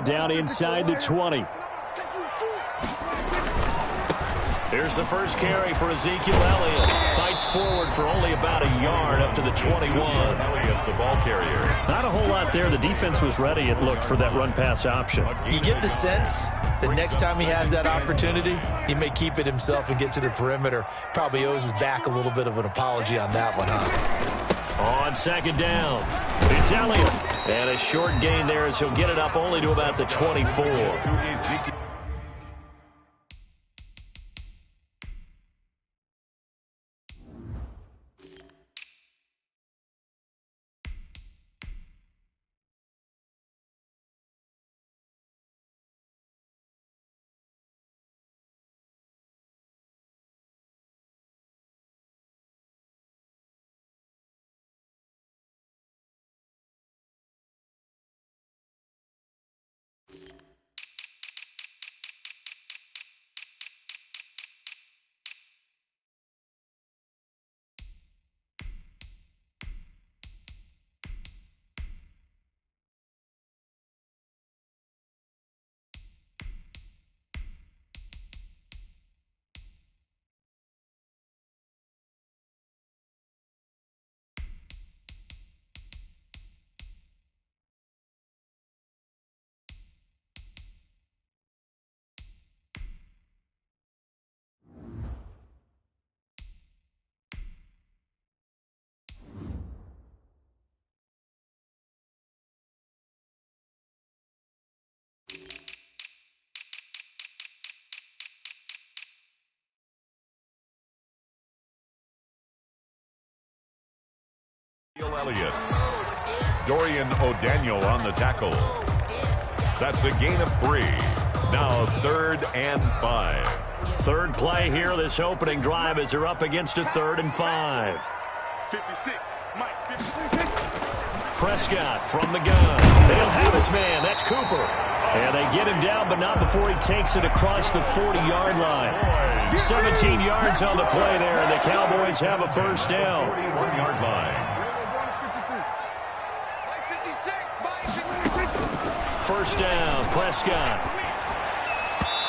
now down inside the 20. Here's the first carry for Ezekiel Elliott. Fights forward for only about a yard up to the 21. Elliott, the ball carrier. Not a whole lot there. The defense was ready, it looked, for that run-pass option. You get the sense the next time he has that opportunity, he may keep it himself and get to the perimeter. Probably owes his back a little bit of an apology on that one, huh? On second down, it's Elliott. And a short gain there as he'll get it up only to about the 24. Elliott. Dorian O'Daniel on the tackle. That's a gain of 3. Now 3rd and 5. Third play here, this opening drive, as they're up against a 3rd and 5. 56, Mike, 56. Prescott from the gun. They'll have his man. That's Cooper. And they get him down, but not before he takes it across the 40-yard line. 17 yards on the play there, and the Cowboys have a first down. 41-yard line. First down, Prescott.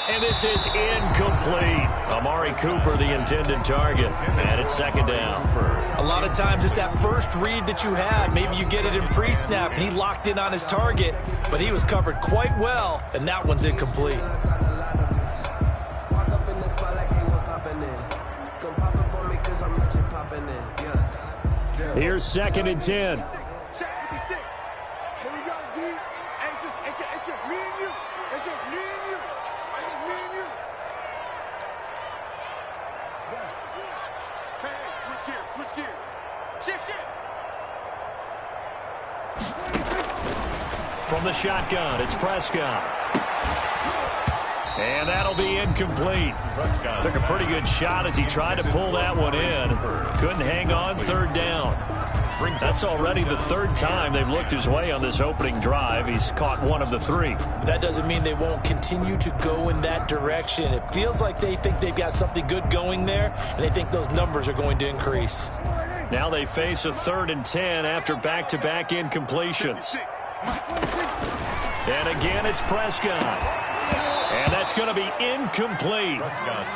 And this is incomplete. Amari Cooper, the intended target. And it's second down. A lot of times it's that first read that you had. Maybe you get it in pre-snap, and he locked in on his target, but he was covered quite well, and that one's incomplete. Here's 2nd and 10. From the shotgun, it's Prescott. And that'll be incomplete. Prescott took a pretty good shot as he tried to pull that one in. Couldn't hang on, 3rd down. That's already the 3rd time they've looked his way on this opening drive. He's caught 1 of the 3. That doesn't mean they won't continue to go in that direction. It feels like they think they've got something good going there, and they think those numbers are going to increase. Now they face a 3rd and 10 after back-to-back incompletions. And again, it's Prescott. And that's going to be incomplete.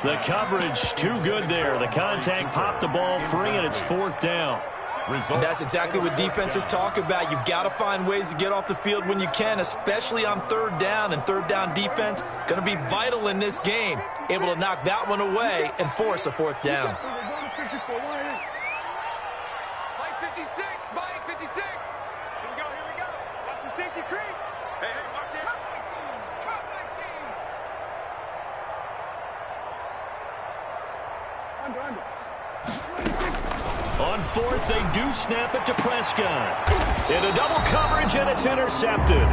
The coverage too good there. The contact popped the ball free, and it's 4th down. And that's exactly what defenses talk about. You've got to find ways to get off the field when you can, especially on 3rd down. And 3rd down defense going to be vital in this game. Able to knock that one away and force a 4th down. Mike 56, Mike 56. Here we go, here we go. Watch the safety creep. Hey, hey, watch it. Cut my team. Under. On 4th, they do snap it to Prescott. Into double coverage, and it's intercepted.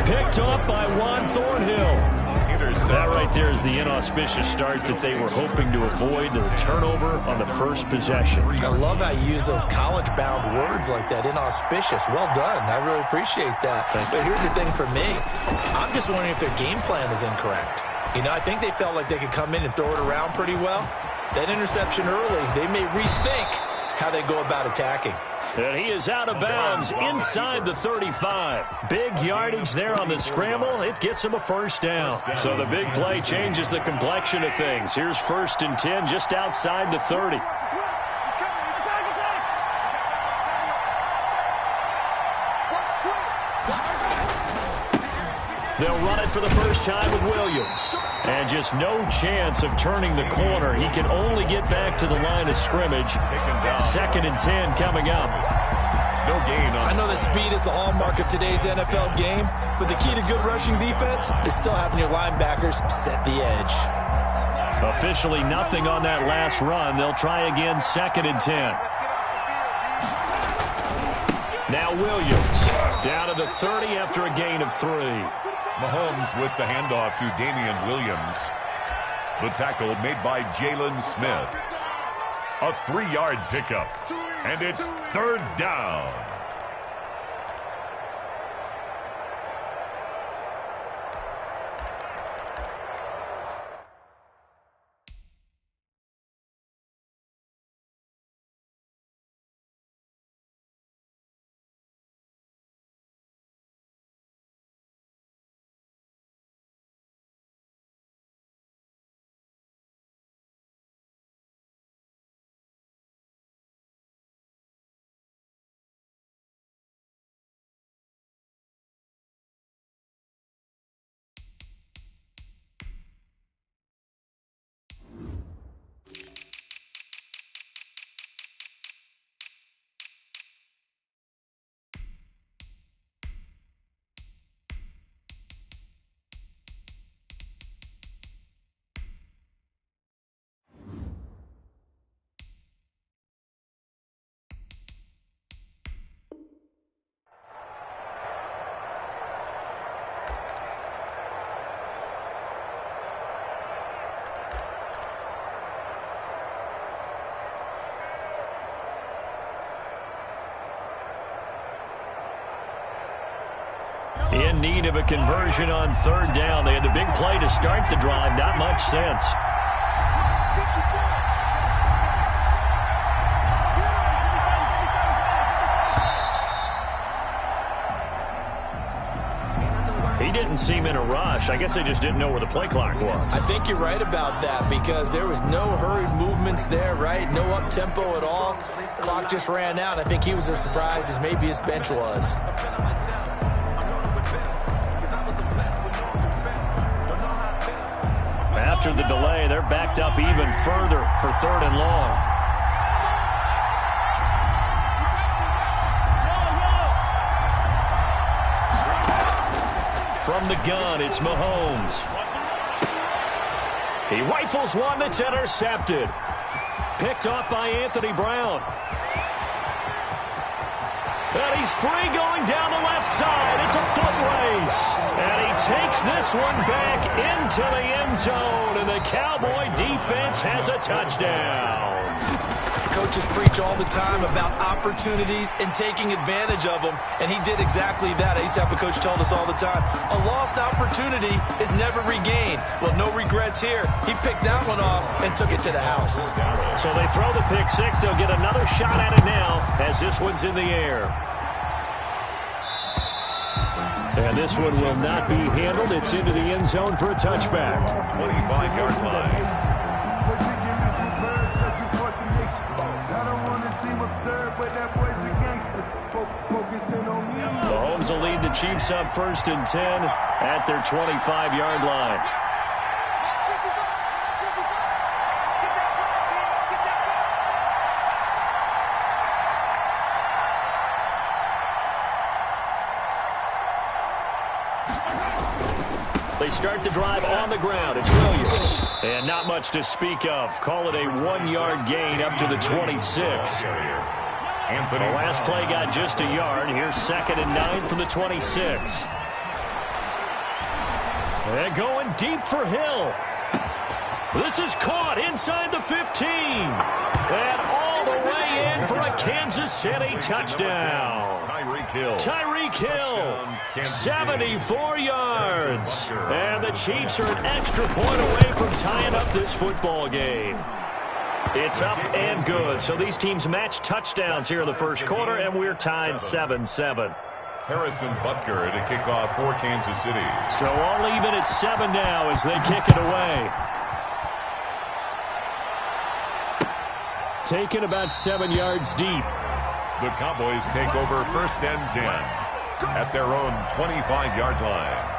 Picked up by Juan Thornhill. That right there is the inauspicious start that they were hoping to avoid, the turnover on the first possession. I love how you use those college-bound words like that, inauspicious. Well done. I really appreciate that. But here's the thing for me. I'm just wondering if their game plan is incorrect. You know, I think they felt like they could come in and throw it around pretty well. That interception early, they may rethink how they go about attacking. And he is out of bounds inside the 35. Big yardage there on the scramble. It gets him a first down. So the big play changes the complexion of things. Here's 1st and 10 just outside the 30. They'll run it for the first time with Williams. And just no chance of turning the corner. He can only get back to the line of scrimmage. 2nd and 10 coming up. No gain on. I know that speed is the hallmark of today's NFL game, but the key to good rushing defense is still having your linebackers set the edge. Officially nothing on that last run. They'll try again 2nd and 10. Now Williams down to the 30 after a gain of 3. Mahomes with the handoff to Damian Williams. The tackle made by Jalen Smith. A 3-yard pickup. And it's 3rd down. In need of a conversion on 3rd down. They had the big play to start the drive. Not much sense. He didn't seem in a rush. I guess they just didn't know where the play clock was. I think you're right about that because there was no hurried movements there, right? No up-tempo at all. Clock just ran out. I think he was as surprised as maybe his bench was. After the delay, they're backed up even further for 3rd and long. From the gun, it's Mahomes. He rifles one that's intercepted. Picked off by Anthony Brown. And he's free going down the left side. It's a foot race. And he takes this one back into the end zone. And the Cowboy defense has a touchdown. Coaches preach all the time about opportunities and taking advantage of them. And he did exactly that. I used to have a coach tell us all the time, a lost opportunity is never regained. Well, no regrets here. He picked that one off and took it to the house. So they throw the pick six. They'll get another shot at it now as this one's in the air. And this one will not be handled. It's into the end zone for a touchback. 25-yard line. Mahomes will lead the Chiefs up 1st and 10 at their 25-yard line. They start the drive on the ground. It's Williams. And not much to speak of. Call it a 1-yard gain up to the 26. The last play got just a yard. Here's 2nd and 9 from the 26. And going deep for Hill. This is caught inside the 15. And all the way in for a Kansas City touchdown. Tyreek Hill, 74 yards. And the Chiefs are an extra point away from tying up this football game. It's up and good. So these teams match touchdowns here in the first quarter, and we're tied 7-7. Harrison Butker to kick off for Kansas City. So all even at 7 now as they kick it away. Taken about 7 yards deep. The Cowboys take over 1st and 10 at their own 25-yard line.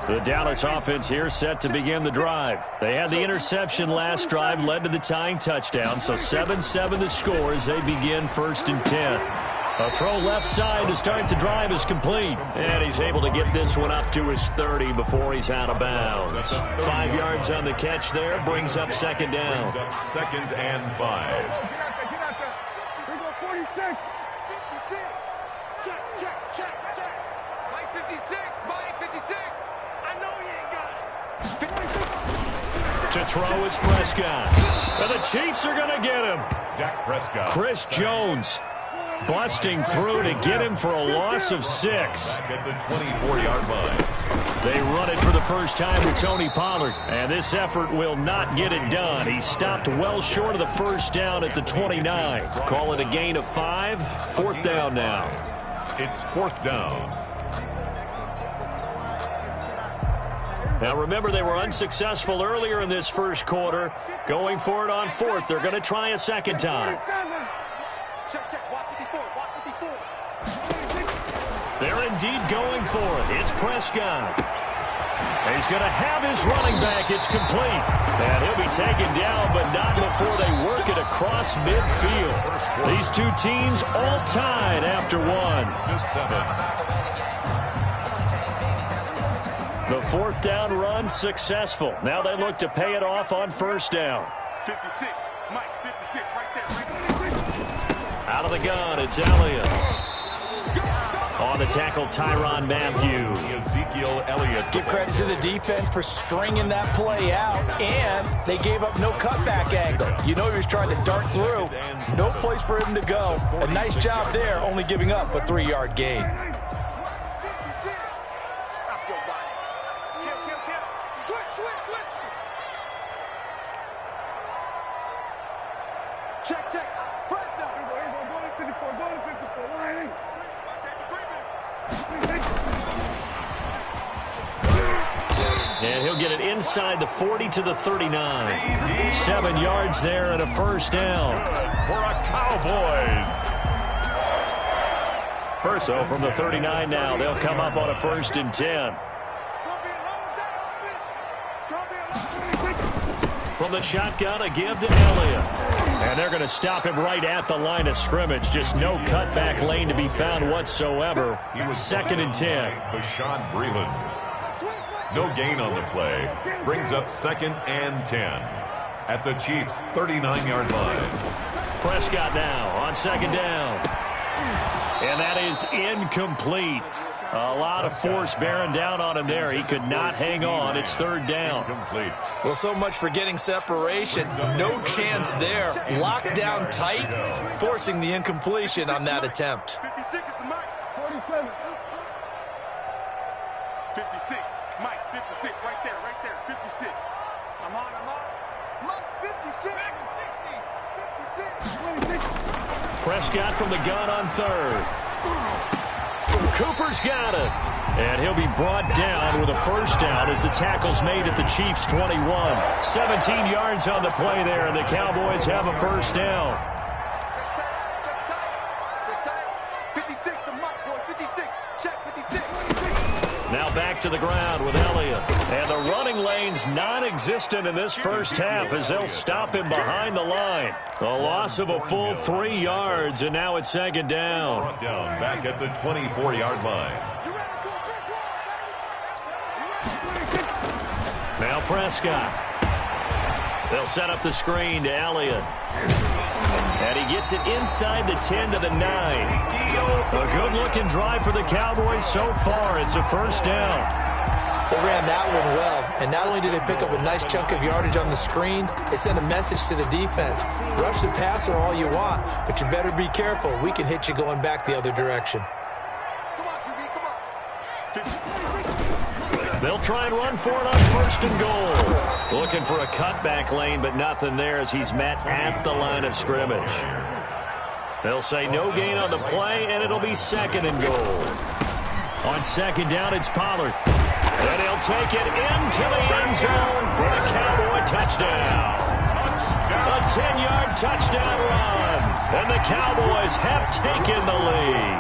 The Dallas offense here set to begin the drive. They had the interception last drive, led to the tying touchdown, so 7-7 the score as they begin 1st and 10. A throw left side to start the drive is complete. And he's able to get this one up to his 30 before he's out of bounds. 5 yards on the catch there, brings up 2nd down. 2nd and 5. 46. 56. Check. Mike 56. Mike 56. I know he ain't got it. To throw is Prescott. And the Chiefs are going to get him. Dak Prescott. Chris Jones busting through to get him for a loss of 6. Back at the 24-yard line. They run it for the first time with Tony Pollard. And this effort will not get it done. He stopped well short of the first down at the 29. Call it a gain of 5. 4th down now. It's 4th down. Now remember, they were unsuccessful earlier in this first quarter. Going for it on 4th. They're going to try a 2nd time. Check. Watch 54. They're indeed going for it. It's Prescott. He's going to have his running back. It's complete. And he'll be taken down, but not before they work it across midfield. These two teams all tied after 1. Just 7. The 4th down run successful. Now they look to pay it off on 1st down. 56. Mike 56 right there. Out of the gun, it's Elliott. On the tackle, Tyrann Mathieu. Ezekiel Elliott. Give credit to the defense for stringing that play out, and they gave up no cutback angle. You know he was trying to dart through. No place for him to go. A nice job there, only giving up a 3-yard gain. Stop your body. Kill. Switch. Check. First down. Go to 54. Line. And he'll get it inside the 40 to the 39. 7 yards there and a 1st down. For a Cowboys. So from the 39 now, they'll come up on a 1st and 10. From the shotgun, a give to Elliott. And they're going to stop him right at the line of scrimmage. Just no cutback lane to be found whatsoever. 2nd and 10. Bashaud Breeland. No gain on the play. Brings up 2nd and 10 at the Chiefs' 39-yard line. Prescott now on 2nd down. And that is incomplete. A lot of force bearing down on him there. He could not hang on. It's 3rd down. Incomplete. Well, so much for getting separation. No chance there. Locked down tight, forcing the incompletion on that attempt. 56 is the Mike. 47. 56. Mike 56 right there. 56. I'm on. Mike 56. 56. Prescott from the gun on 3rd. Cooper's got it. And he'll be brought down with a 1st down as the tackle's made at the Chiefs' 21. 17 yards on the play there, and the Cowboys have a 1st down. 56 to Mike, boy. 56. Check 56. Now back to the ground with Elliott. And the running lane's non-existent in this first half as they'll stop him behind the line. A loss of a full 3 yards, and now it's 2nd down. Brought down back at the 24-yard line. Now Prescott. They'll set up the screen to Elliott. And he gets it inside the 10 to the 9. A good-looking drive for the Cowboys so far. It's a 1st down. They ran that one well, and not only did they pick up a nice chunk of yardage on the screen, they sent a message to the defense. Rush the passer all you want, but you better be careful. We can hit you going back the other direction. Come on, QB, come on. They'll try and run for it on 1st and goal. Looking for a cutback lane, but nothing there as he's met at the line of scrimmage. They'll say no gain on the play, and it'll be 2nd and goal. On 2nd down, it's Pollard. And he'll take it into the end zone for a Cowboy touchdown. A 10-yard touchdown run. And the Cowboys have taken the lead.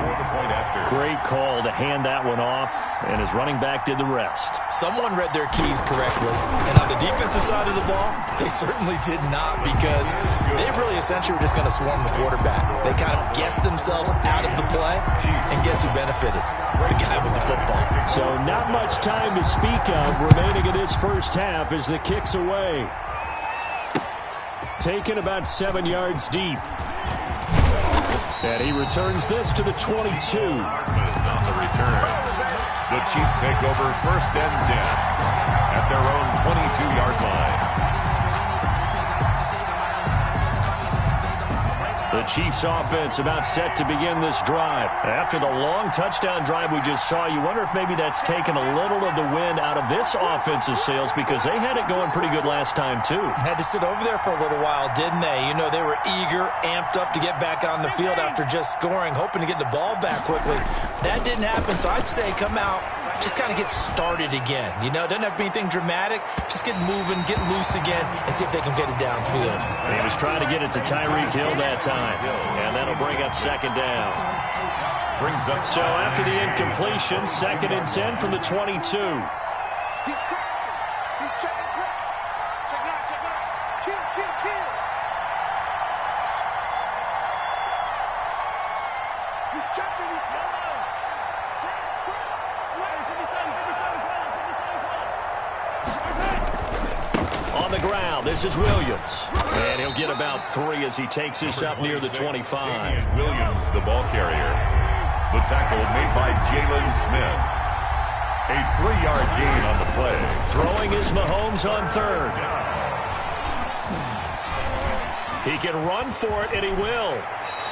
Great call to hand that one off, and his running back did the rest. Someone read their keys correctly. And on the defensive side of the ball, they certainly did not, because they really essentially were just going to swarm the quarterback. They kind of guessed themselves out of the play, and guess who benefited? The guy with the football. So not much time to speak of remaining in this first half as the kick's away. Taken about 7 yards deep. And he returns this to the 22. On the return. The Chiefs take over 1st and 10 at their own 22-yard line. The Chiefs offense about set to begin this drive. After the long touchdown drive we just saw, you wonder if maybe that's taken a little of the wind out of this offensive sails, because they had it going pretty good last time too. Had to sit over there for a little while, didn't they? You know, they were eager, amped up to get back on the field after just scoring, hoping to get the ball back quickly. That didn't happen, so I'd say come out, just kind of get started again. You know, it doesn't have to be anything dramatic. Just get moving, get loose again, and see if they can get it downfield. He was trying to get it to Tyreek Hill that time, and that'll bring up 2nd down. So after the incompletion, 2nd and 10 from the 22. He's crossing. He's checking cross. Check it out, check it out. Kill, kill, kill. He's checking, he's checking. On the ground, this is Williams. And he'll get about 3 as he takes this up near the 25. Damian Williams, the ball carrier. The tackle made by Jalen Smith. A 3-yard gain on the play. Throwing is Mahomes on 3rd. He can run for it, and he will.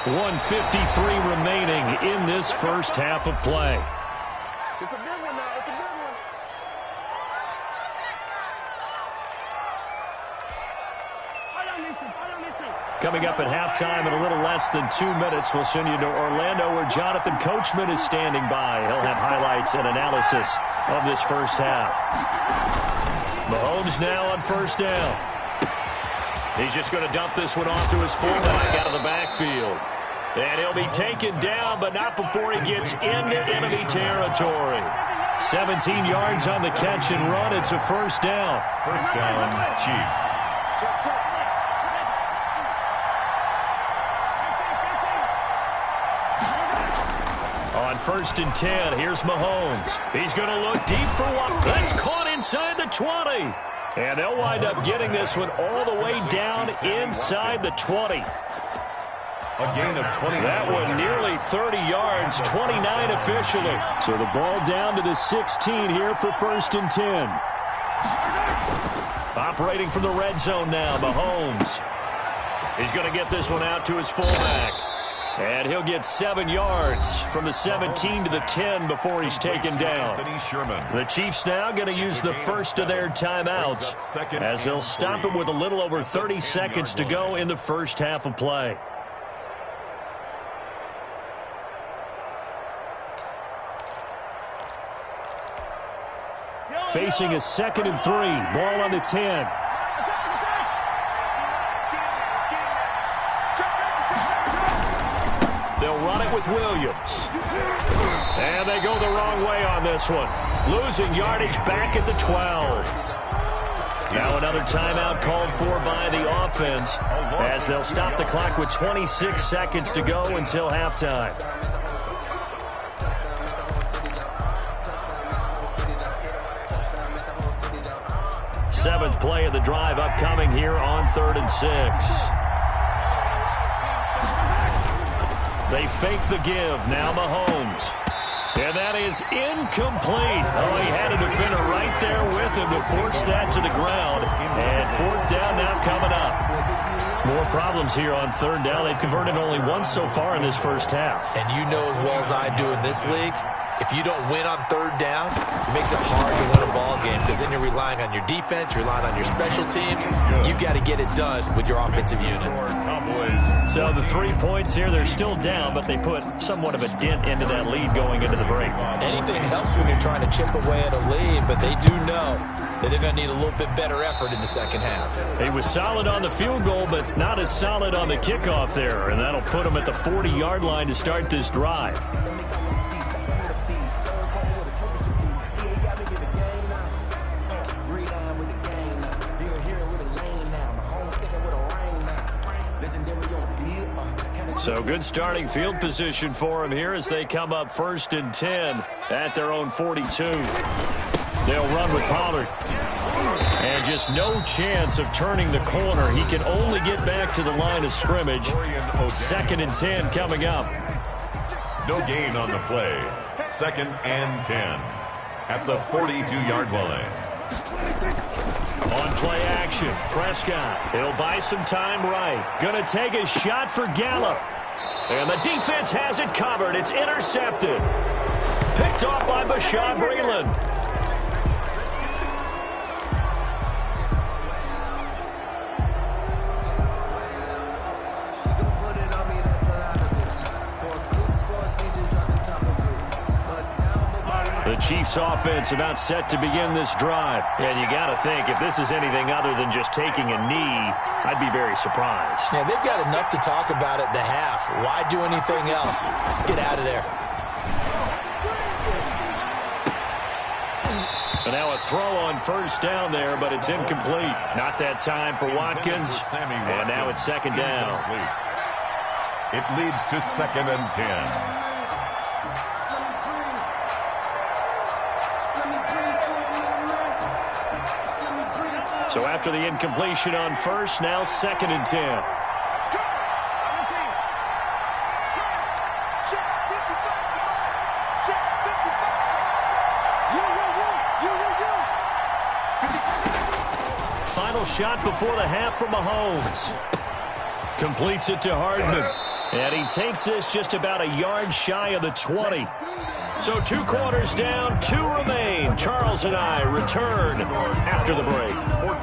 1:53 remaining in this first half of play. It's a good one now, it's a good one. Coming up at halftime in a little less than 2 minutes, we'll send you to Orlando where Jonathan Coachman is standing by. He'll have highlights and analysis of this first half. Mahomes now on 1st down. He's just going to dump this one off to his fullback out of the backfield. And he'll be taken down, but not before he gets into enemy territory. 17 yards on the catch and run. It's a 1st down. 1st down, Chiefs. Check, check. On 1st and 10, here's Mahomes. He's going to look deep for one. That's caught inside the 20. And they'll wind up getting this one all the way down inside the 20. A gain of 20. That one nearly 30 yards, 29 officially. So the ball down to the 16 here for 1st and 10. Operating from the red zone now, Mahomes. He's going to get this one out to his fullback. And he'll get 7 yards from the 17 to the 10 before he's taken down. The Chiefs now going to use the first of their timeouts as they'll stop it with a little over 30 seconds to go in the first half of play. Facing a 2nd and 3. Ball on the 10. They'll run it with Williams. And they go the wrong way on this one. Losing yardage back at the 12. Now another timeout called for by the offense as they'll stop the clock with 26 seconds to go until halftime. Seventh play of the drive upcoming here on 3rd and 6. They fake the give. Now Mahomes. And that is incomplete. Oh, he had a defender right there with him to force that to the ground. And fourth down now coming up. More problems here on third down. They've converted only once so far in this first half. And you know as well as I do in this league, if you don't win on third down, it makes it hard to win a ball game because then you're relying on your defense, you're relying on your special teams. You've got to get it done with your offensive unit. So the 3 points here, they're still down, but they put somewhat of a dent into that lead going into the break. Anything helps when you're trying to chip away at a lead, but they do know that they're going to need a little bit better effort in the second half. He was solid on the field goal, but not as solid on the kickoff there, and that'll put him at the 40-yard line to start this drive. So good starting field position for him here as they come up 1st and 10 at their own 42. They'll run with Pollard. And just no chance of turning the corner. He can only get back to the line of scrimmage. 2nd and 10 coming up. No gain on the play. 2nd and 10 at the 42-yard line. On play action, Prescott. He'll buy some time right. Gonna take a shot for Gallup. And the defense has it covered. It's intercepted. Picked off by Bashaud Breeland. The Chiefs offense about set to begin this drive. And you got to think, if this is anything other than just taking a knee, I'd be very surprised. Yeah, they've got enough to talk about at the half. Why do anything else? Just get out of there. And now a throw on 1st down there, but it's incomplete. Not that time for Watkins. And now it's 2nd down. It leads to 2nd and 10. So after the incompletion on 1st, now 2nd and 10. Final shot before the half from Mahomes. Completes it to Hardman. And he takes this just about a yard shy of the 20. So 2 quarters down, 2 remain. Charles and I return after the break.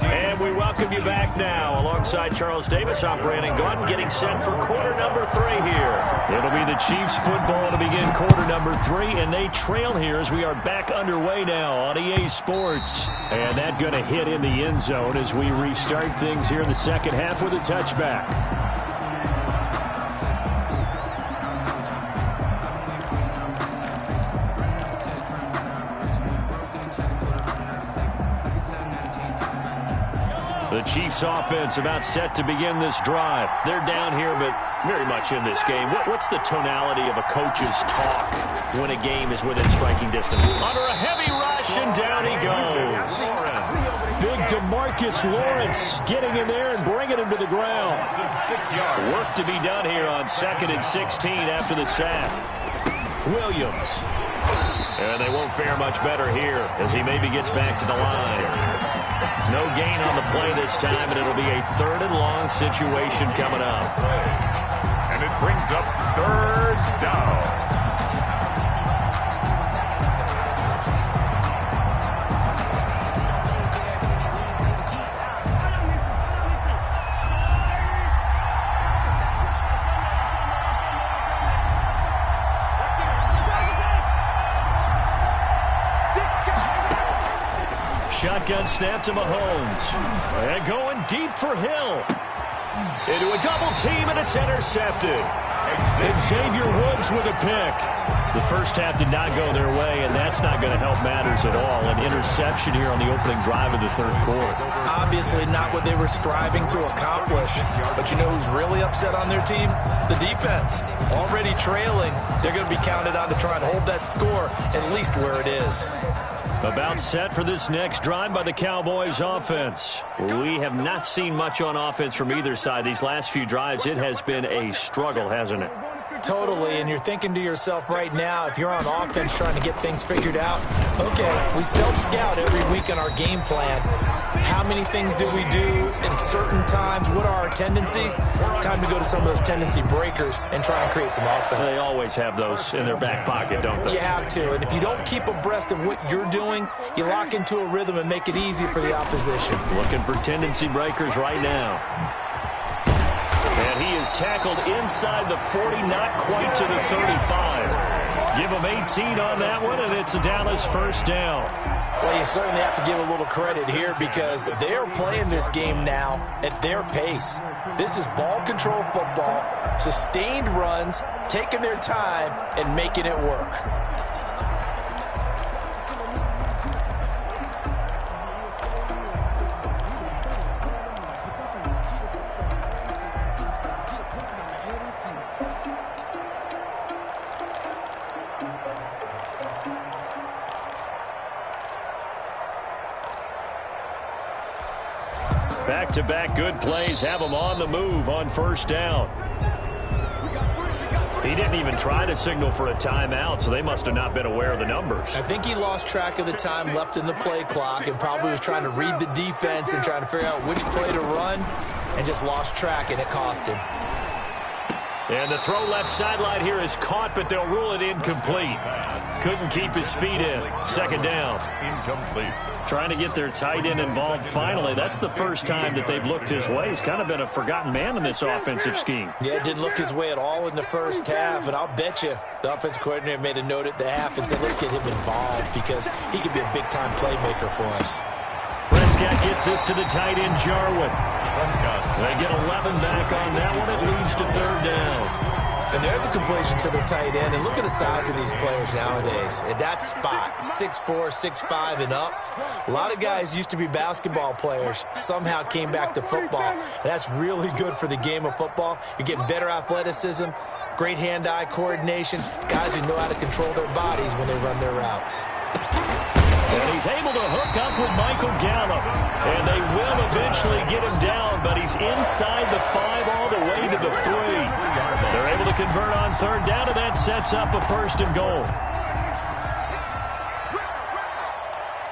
And we welcome you back now. Alongside Charles Davis, I'm Brandon Gaudin, getting set for quarter number 3 here. It'll be the Chiefs football to begin quarter number 3, and they trail here as we are back underway now on EA Sports. And that's going to hit in the end zone as we restart things here in the second half with a touchback. The Chiefs offense about set to begin this drive. They're down here, but very much in this game. What's the tonality of a coach's talk when a game is within striking distance? Under a heavy rush, and down he goes. Big DeMarcus Lawrence getting in there and bringing him to the ground. Work to be done here on 2nd and 16 after the sack. Williams. And they won't fare much better here as he maybe gets back to the line. No gain on the play this time, and it'll be a 3rd and long situation coming up. And it brings up 3rd down. Shotgun snap to Mahomes. And going deep for Hill. Into a double team, and it's intercepted. And Xavier Woods with a pick. The first half did not go their way, and that's not going to help matters at all. An interception here on the opening drive of the 3rd quarter. Obviously not what they were striving to accomplish. But you know who's really upset on their team? The defense. Already trailing. They're going to be counted on to try and hold that score at least where it is. About set for this next drive by the Cowboys offense. We have not seen much on offense from either side. These last few drives, it has been a struggle, hasn't it? Totally, and you're thinking to yourself right now, if you're on offense trying to get things figured out, okay, we self-scout every week on our game plan. How many things do we do at certain times? What are our tendencies? Time to go to some of those tendency breakers and try and create some offense. They always have those in their back pocket, don't they? You have to, and if you don't keep abreast of what you're doing, you lock into a rhythm and make it easy for the opposition. Looking for tendency breakers right now. And he is tackled inside the 40, not quite to the 35. Give him 18 on that one, and it's a Dallas first down. Well, you certainly have to give a little credit here because they're playing this game now at their pace. This is ball control football, sustained runs, taking their time, and making it work. Back-to-back good plays have him on the move on first down. He didn't even try to signal for a timeout, so they must have not been aware of the numbers. I think he lost track of the time left in the play clock and probably was trying to read the defense and trying to figure out which play to run and just lost track, and it cost him. And the throw left sideline here is caught, but they'll rule it incomplete. Couldn't keep his feet in. Second down. Incomplete. Trying to get their tight end involved finally. That's the first time that they've looked his way. He's kind of been a forgotten man in this offensive scheme. Yeah, it didn't look his way at all in the first half, and I'll bet you the offense coordinator made a note at the half and said, let's get him involved because he could be a big-time playmaker for us. Prescott gets this to the tight end, Jarwin. They get 11 back on that one. It leads to third down. And there's a completion to the tight end. And look at the size of these players nowadays. At that spot, 6'4", 6'5", and up. A lot of guys used to be basketball players, somehow came back to football. And that's really good for the game of football. You're getting better athleticism, great hand-eye coordination, guys who know how to control their bodies when they run their routes. And he's able to hook up with Michael Gallup. And they will eventually get him down, but he's inside the 5 all the way to the 3. They're able to convert on third down, and that sets up a first and goal.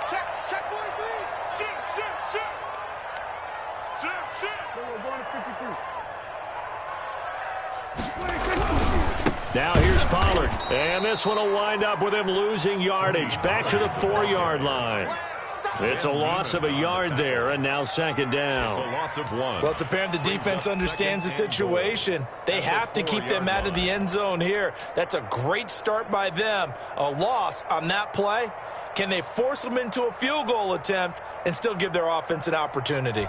Check 43. Shoot. We're going to 53. Now here's Pollard. And this one will wind up with him losing yardage. Back to the 4-yard line. It's a loss of a yard there, and now second down. It's a loss of 1. Well, it's apparent the defense understands the situation. They have to keep them out of the end zone here. That's a great start by them. A loss on that play. Can they force them into a field goal attempt and still give their offense an opportunity?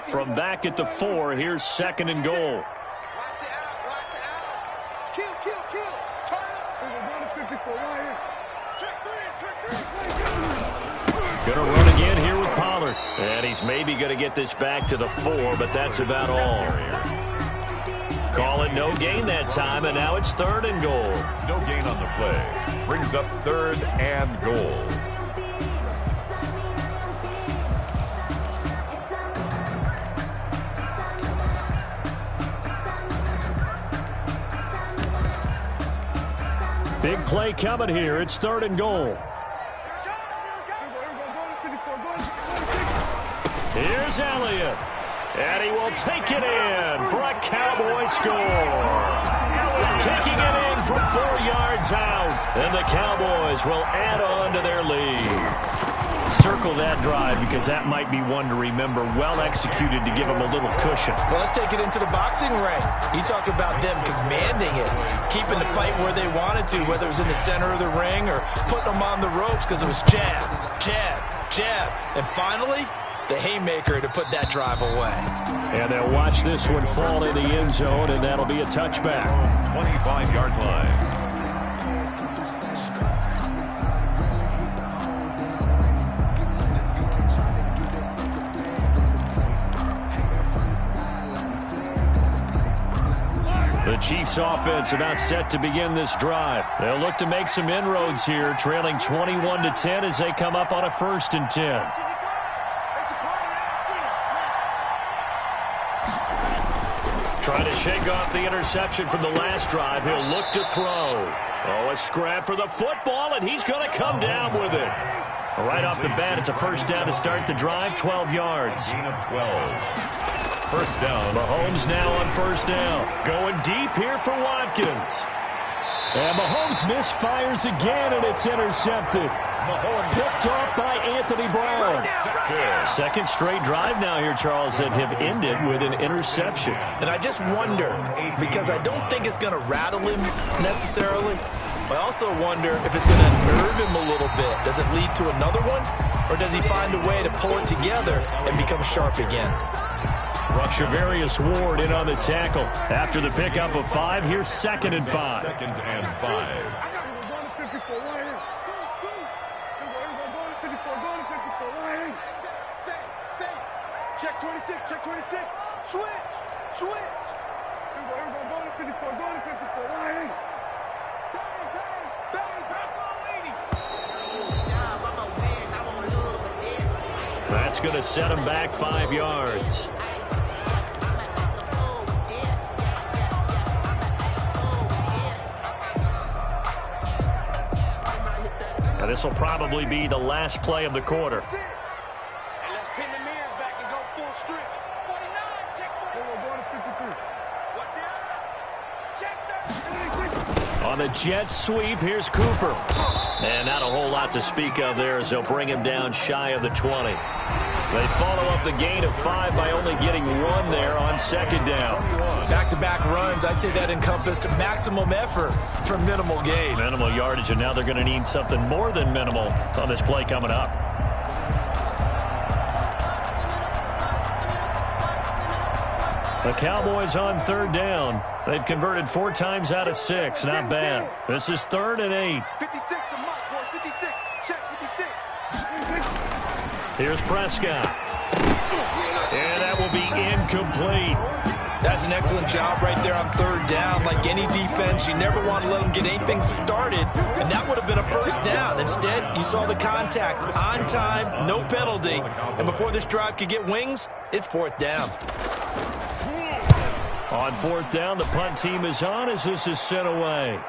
From back at the 4, here's second and goal. Kill. Turn up. We're going to 54 right here. Check 3. Going to run again here with Pollard. And he's maybe going to get this back to the 4, but that's about all. Call it no gain that time, and now it's third and goal. No gain on the play. Brings up third and goal. Big play coming here. It's third and goal. Here's Elliott. And he will take it in for a Cowboy score. Taking it in from 4 yards out. And the Cowboys will add on to their lead. Circle that drive because that might be one to remember. Well executed to give them a little cushion. Well, let's take it into the boxing ring. You talk about them commanding it, keeping the fight where they wanted to, whether it was in the center of the ring or putting them on the ropes because it was jab. And finally, the haymaker to put that drive away. And they'll watch this one fall in the end zone, and that'll be a touchback. 25-yard line. The Chiefs offense about set to begin this drive. They'll look to make some inroads here, trailing 21-10 as they come up on a 1st and 10. Trying to shake off the interception from the last drive. He'll look to throw. Oh, a scrap for the football, and he's going to come down with it. Right off the bat, it's a first down to start the drive, 12 yards. Gain of 12. First down. Mahomes now on first down. Going deep here for Watkins. And Mahomes misfires again, and it's intercepted. Mahomes picked off by Anthony Brown. Second straight drive now here, Charles, that have ended with an interception. And I just wonder, because I don't think it's going to rattle him necessarily, I also wonder if it's going to nerve him a little bit. Does it lead to another one, or does he find a way to pull it together and become sharp again? Shavarius Ward in on the tackle. After the pickup of 5, here's 2nd and 5. 2nd and 5. Check 26, check 26. Switch, switch. Everybody go to 54, go to 54. Bang, bang, bang. That's going to set him back 5 yards. Now this will probably be the last play of the quarter. On the jet sweep, here's Cooper. And not a whole lot to speak of there as they'll bring him down shy of the 20. They follow up the gain of 5 by only getting 1 there on 2nd down. Back-to-back runs, I'd say that encompassed maximum effort for minimal gain. Minimal yardage, and now they're going to need something more than minimal on this play coming up. The Cowboys on 3rd down. They've converted 4 times out of 6. Not bad. This is 3rd and 8. 56 to Mike, boy. 56. Check 56. Here's Prescott. And that will be incomplete. That's an excellent job right there on 3rd down. Like any defense, you never want to let them get anything started, and that would have been a first down. Instead, you saw the contact on time, no penalty, and before this drive could get wings, it's 4th down. On 4th down, the punt team is on as this is sent away.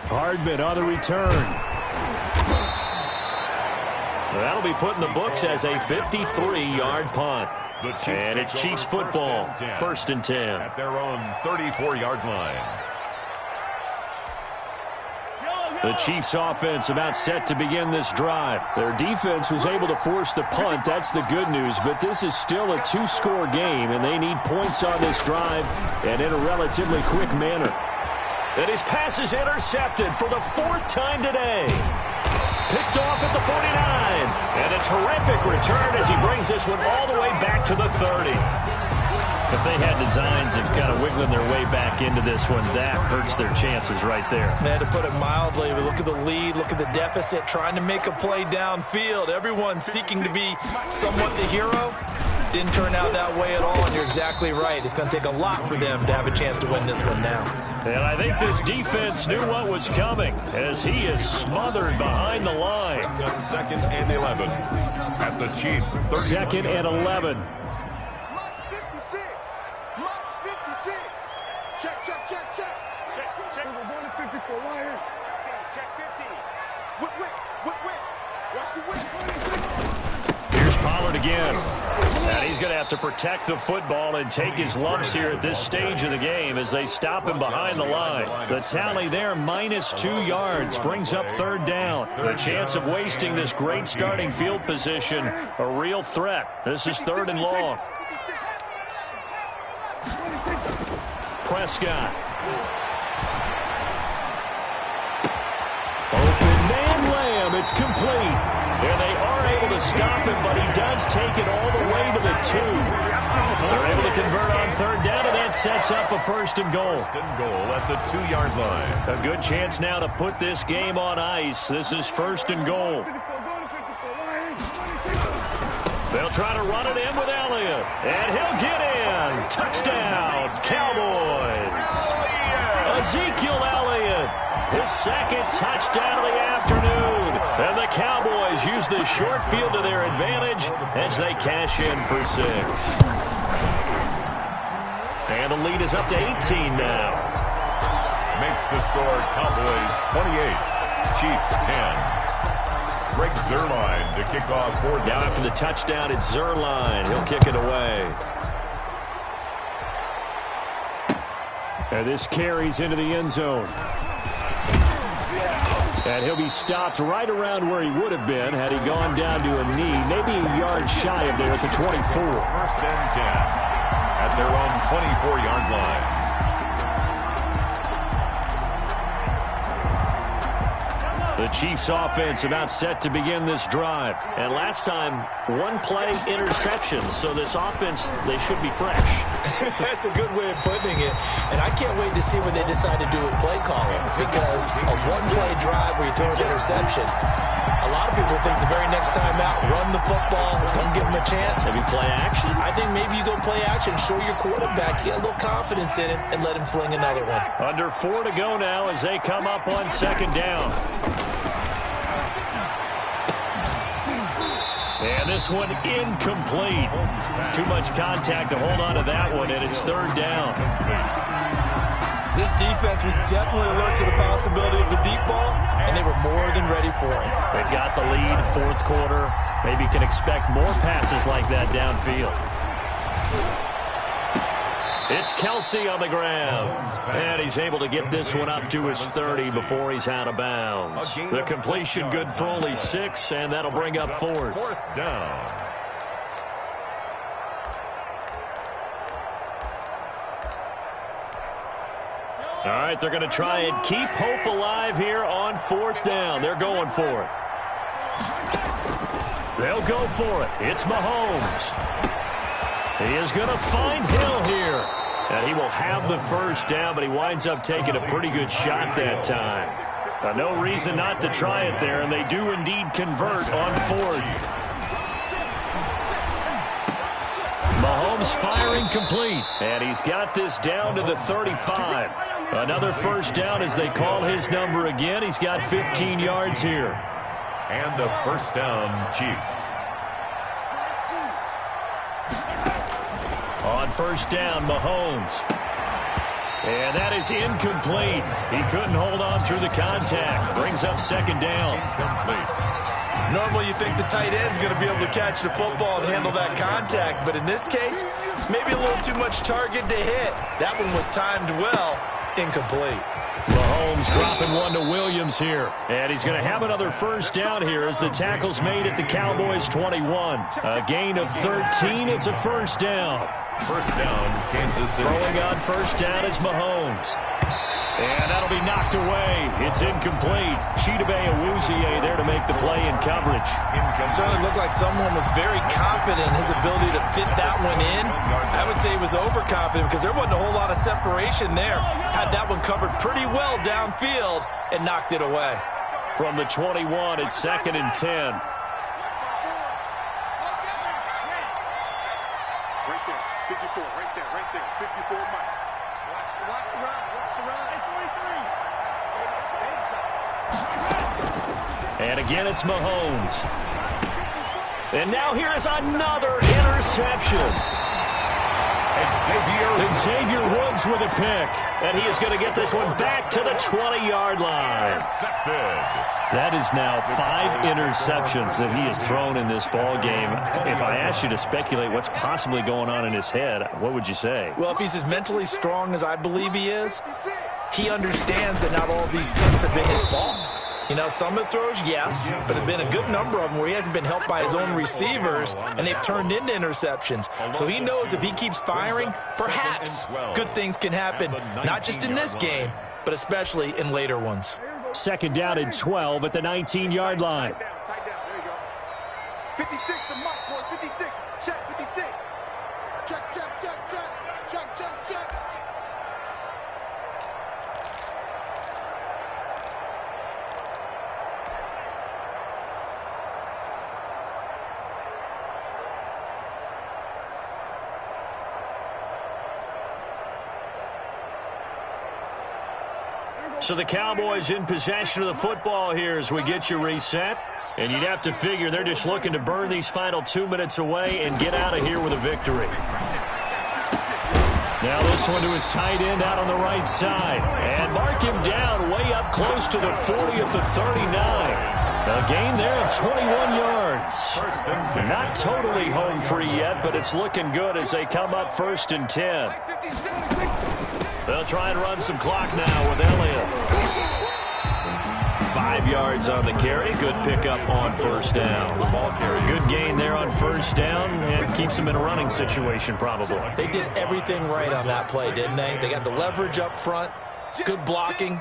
Hardman on the return. That'll be put in the books as a 53-yard punt. And it's Chiefs football, 1st and 10. At their own 34-yard line. The Chiefs offense about set to begin this drive. Their defense was able to force the punt. That's the good news. But this is still a 2-score game, and they need points on this drive and in a relatively quick manner. And his pass is intercepted for the 4th time today. Picked off at the 49. And a terrific return as he brings this one all the way back to the 30. If they had designs of kind of wiggling their way back into this one, that hurts their chances right there. Man, to put it mildly, we look at the lead, look at the deficit, trying to make a play downfield. Everyone seeking to be somewhat the hero. Didn't turn out that way at all, and you're exactly right. It's going to take a lot for them to have a chance to win this one now. And I think this defense knew what was coming as he is smothered behind the line. 2nd and 11 at the Chiefs. 2nd and 11. Check, check, check, check. Check, check. We're going to 54. Wire. Check 50. Whip, whip, whip, whip. Watch the whip. Here's Pollard again. And he's going to have to protect the football and take his lumps here at this stage of the game as they stop him behind the line. The tally there, -2 yards, brings up 3rd down. The chance of wasting this great starting field position, a real threat. This is 3rd and long. Prescott. Open man Lamb. It's complete. And they are able to stop him, but he does take it all the way to the 2. They're able to convert on 3rd down, and that sets up a 1st and goal. 1st and goal at the 2-yard line. A good chance now to put this game on ice. This is 1st and goal. They'll try to run it in with Elliott. And he'll get in. Touchdown, Cowboys. Ezekiel Elliott, his 2nd touchdown of the afternoon. And the Cowboys use the short field to their advantage as they cash in for 6. And the lead is up to 18 now. Makes the score Cowboys 28, Chiefs 10. Greg Zuerlein to kick off for now after the touchdown, it's Zuerlein. He'll kick it away. And this carries into the end zone. And he'll be stopped right around where he would have been had he gone down to a knee, maybe a yard shy of there at the 24. First and 10 at their own 24-yard line. The Chiefs offense about set to begin this drive. And last time, one play interception. So this offense, they should be fresh. That's a good way of putting it. And I can't wait to see what they decide to do with play calling. Because a one-play drive where you throw an interception, a lot of people think the very next time out, run the football, don't give them a chance. Maybe play action? I think maybe you go play action, show your quarterback, get a little confidence in it, and let him fling another one. Under 4 to go now as they come up on second down. And this one incomplete. Too much contact to hold on to that one, and it's third down. This defense was definitely alert to the possibility of the deep ball, and they were more than ready for it. They've got the lead, fourth quarter. Maybe can expect more passes like that downfield. It's Kelsey on the ground. And he's able to get this one up to his 30 before he's out of bounds. The completion good for only 6, and that'll bring up fourth. Fourth down. All right, they're going to try and keep hope alive here on fourth down. They're going for it. They'll go for it. It's Mahomes. He is going to find Hill here. And he will have the first down, but he winds up taking a pretty good shot that time. No reason not to try it there, and they do indeed convert on fourth. Mahomes firing complete, and he's got this down to the 35. Another first down as they call his number again. He's got 15 yards here. And a first down, Chiefs. On first down, Mahomes. And that is incomplete. He couldn't hold on through the contact. Brings up second down. Incomplete. Normally you think the tight end's going to be able to catch the football and handle that contact. But in this case, maybe a little too much target to hit. That one was timed well. Incomplete. Mahomes dropping one to Williams here. And he's going to have another first down here as the tackle's made at the Cowboys' 21. A gain of 13. It's a first down. First down, Kansas City. Throwing on first down is Mahomes. And that'll be knocked away. It's incomplete. Chidobe Awuzie there to make the play in coverage. It certainly looked like someone was very confident in his ability to fit that one in. I would say he was overconfident because there wasn't a whole lot of separation there. Had that one covered pretty well downfield and knocked it away. From the 21, it's second and 10. Right there, 54 Mike. Watch the run. And again, it's Mahomes. And now here is another interception. Xavier Woods with a pick. And he is going to get this one back to the 20-yard line. That is now 5 interceptions that he has thrown in this ball game. If I asked you to speculate what's possibly going on in his head, what would you say? Well, if he's as mentally strong as I believe he is, he understands that not all of these picks have been his fault. You know, some of the throws, yes, but there have been a good number of them where he hasn't been helped by his own receivers, and they've turned into interceptions. So he knows if he keeps firing, perhaps good things can happen, not just in this game, but especially in later ones. Second down and 12 at the 19-yard line. Tight down. There you go. 56, the mark, boy. 56. Check, 56. Check. So the Cowboys in possession of the football here as we get you reset. And you'd have to figure they're just looking to burn these final 2 minutes away and get out of here with a victory. Now this one to his tight end out on the right side. And mark him down way up close to the 40 at the 39. A gain there of 21 yards. Not totally home free yet, but it's looking good as they come up 1st and 10. They'll try and run some clock now with Elliott. 5 yards on the carry. Good pickup on 1st down. Good gain there on 1st down, and keeps them in a running situation probably. They did everything right on that play, didn't they? They got the leverage up front. Good blocking,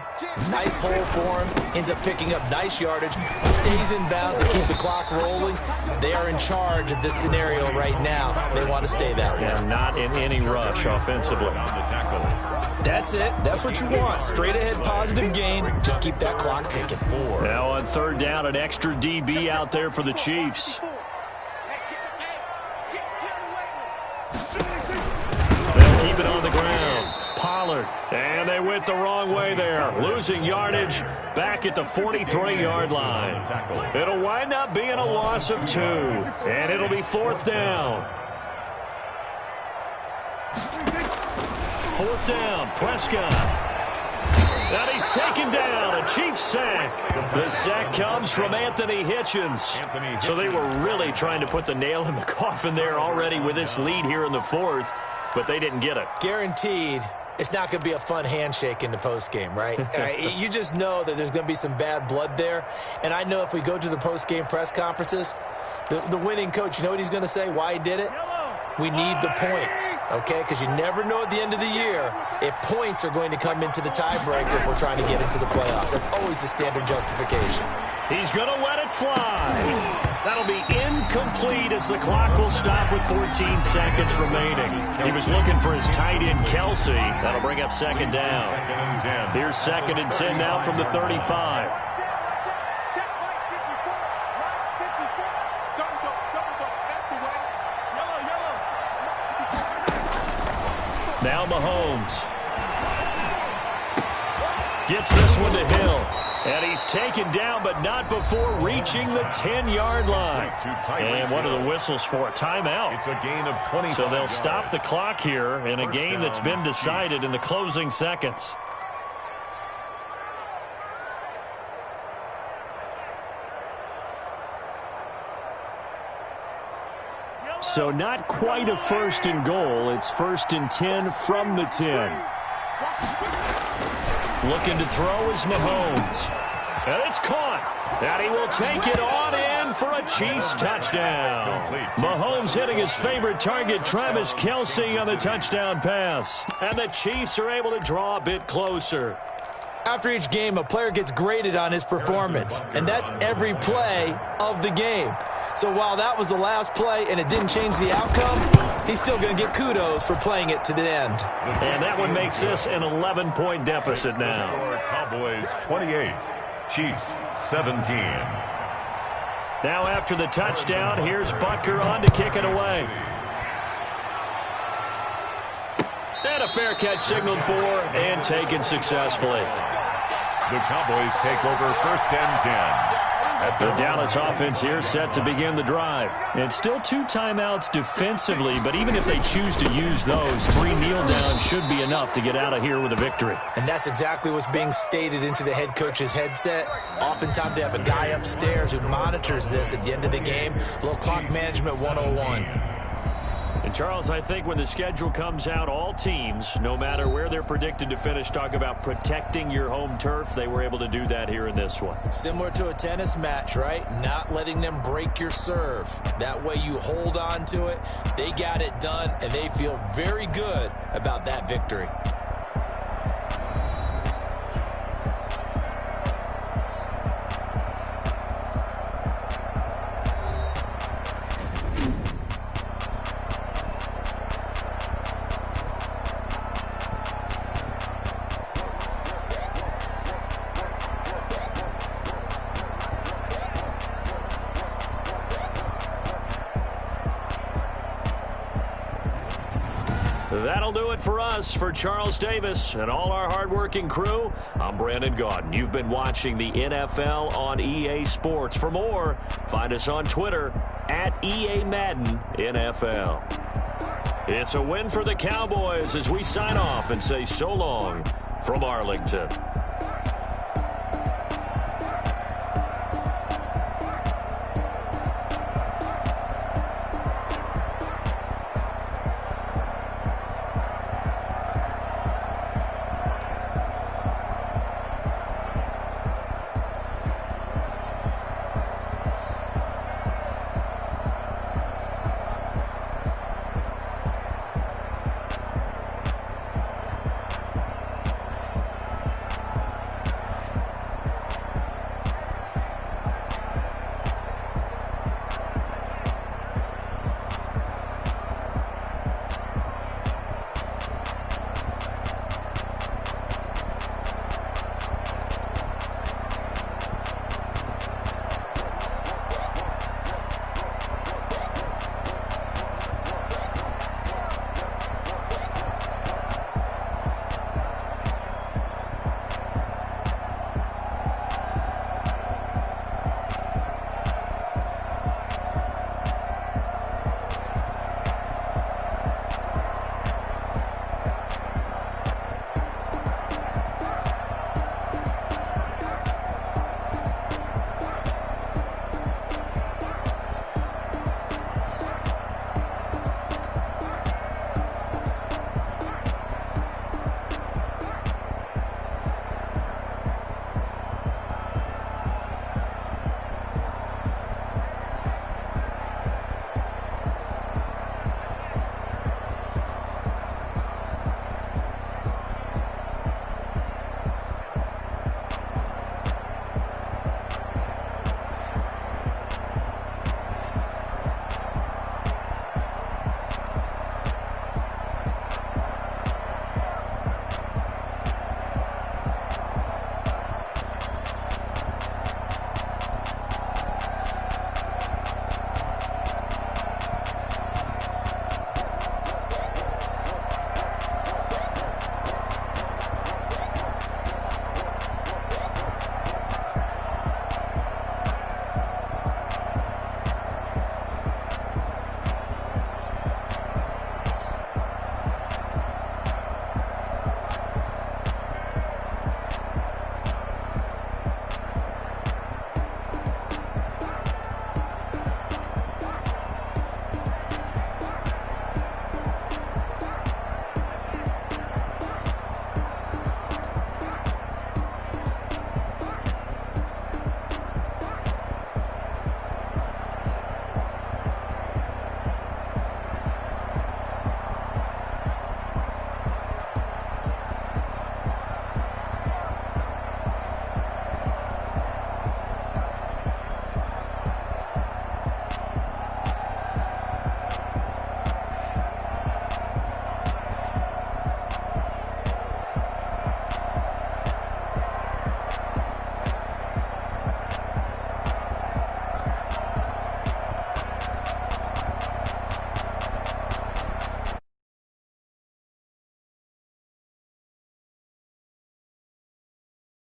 nice hole for him, ends up picking up nice yardage, stays in bounds to keep the clock rolling. They are in charge of this scenario right now. They want to stay that way. And not in any rush offensively. That's it. That's what you want. Straight ahead positive gain. Just keep that clock ticking. Now on 3rd down, an extra DB out there for the Chiefs. They'll keep it on the ground. Pollard, and they went the wrong way there. Losing yardage back at the 43-yard line. It'll wind up being a loss of 2, and it'll be 4th down. 4th down, Prescott. And he's taken down, a Chiefs sack. The sack comes from Anthony Hitchens. So they were really trying to put the nail in the coffin there already with this lead here in the 4th, but they didn't get it. Guaranteed. It's not going to be a fun handshake in the postgame, right? You just know that there's going to be some bad blood there. And I know if we go to the postgame press conferences, the winning coach, you know what he's going to say, why he did it? We need the points, okay? Because you never know at the end of the year if points are going to come into the tiebreaker if we're trying to get into the playoffs. That's always the standard justification. He's going to let it fly. That'll be incomplete as the clock will stop with 14 seconds remaining. He was looking for his tight end, Kelsey. That'll bring up 2nd down. Here's 2nd and 10 now from the 35. Now Mahomes gets this one to Hill. And he's taken down, but not before reaching the 10-yard line. And what are the whistles for? A timeout. It's a gain of 20. So they'll stop the clock here in a game that's been decided in the closing seconds. So not quite a 1st and goal. It's 1st and 10 from the 10. Looking to throw is Mahomes. And it's caught. And he will take it on in for a Chiefs touchdown. Mahomes hitting his favorite target, Travis Kelce, on the touchdown pass. And the Chiefs are able to draw a bit closer. After each game, a player gets graded on his performance. And that's every play of the game. So while that was the last play and it didn't change the outcome, he's still going to get kudos for playing it to the end. And that one makes this an 11-point deficit now. Cowboys 28, Chiefs 17. Now after the touchdown, here's Butker on to kick it away. And a fair catch signaled for and taken successfully. The Cowboys take over 1st and 10. The Dallas offense here set to begin the drive. And still 2 timeouts defensively, but even if they choose to use those, 3 kneel downs should be enough to get out of here with a victory. And that's exactly what's being stated into the head coach's headset. Oftentimes they have a guy upstairs who monitors this at the end of the game. A little clock management 101. And Charles, I think when the schedule comes out, all teams, no matter where they're predicted to finish, talk about protecting your home turf. They were able to do that here in this one. Similar to a tennis match, right? Not letting them break your serve. That way you hold on to it. They got it done, and they feel very good about that victory. That'll do it for us. For Charles Davis and all our hardworking crew, I'm Brandon Gaudin. You've been watching the NFL on EA Sports. For more, find us on Twitter @EA Madden NFL. It's a win for the Cowboys as we sign off and say so long from Arlington.